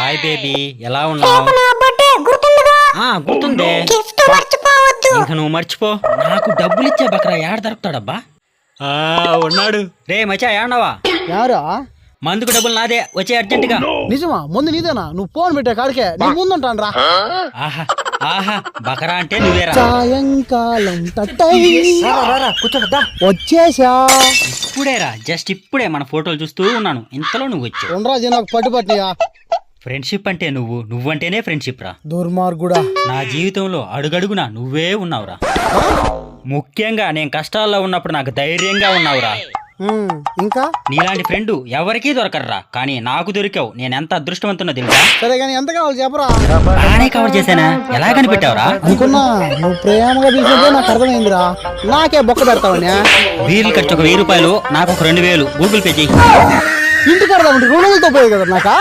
Hi baby, ఎలా ఉన్నావు? గుర్తుందే. ఇంక నువ్వు మర్చిపో. నాకు డబ్బులు ఇచ్చే బకరా ఏడ దొరుకుతాడబ్బా? ఉన్నాడు. రే మచా, ఏడన్నావా? యారా మందుకు డబ్బులు నాదే, వచ్చే అర్జెంటుగా. నిజమా? ముందు నీదేనా? నువ్వు ఫోన్ పెట్టే కాడికే నేను ముందుంటాను రా. ఆహా ఆహా, బకరా అంటే నువ్వేరా. సాయంకాలం కూర్చోదా? వచ్చేసా. ఇప్పుడేరా, జస్ట్ ఇప్పుడే మన ఫోటోలు చూస్తూ ఉన్నాను, ఇంతలో నువ్వు వచ్చావు. ఉండరాజు నాకు పట్టుబట్టియా. ఫ్రెండ్షిప్ అంటే నువ్వంటేనే ఫ్రెండ్షిప్ రా. దుర్మార్గుడా, నా జీవితంలో అడుగడుగునా నువ్వే ఉన్నావురా. ముఖ్యంగా నేను కష్టాల్లో ఉన్నప్పుడు నాకు ధైర్యంగా ఉన్నావురా. ఇంకా నీలాంటి ఫ్రెండ్ ఎవరికీ దొరకర్రా, కానీ నాకు దొరికావు. నేను ఎంత అదృష్టవంతున్నా తెలుసా? సరే కానీ ఎంత కావాలి చెప్పరా. బాగానే కవర్ చేశానా? ఎలా కనిపెట్టావురా? అనుకున్నా నువ్వు ప్రేమగా తీసుకుంటే నాకు అర్థమైందిరా. నాకే బొక్క పెడతావని. వీల్ ఖర్చు ఒక 1000 రూపాయలు, నాకు ఒక 2000 గూగుల్ పే చేయి. ఇంటికి కడదామంటే 200తో పోయి కదా నాకా.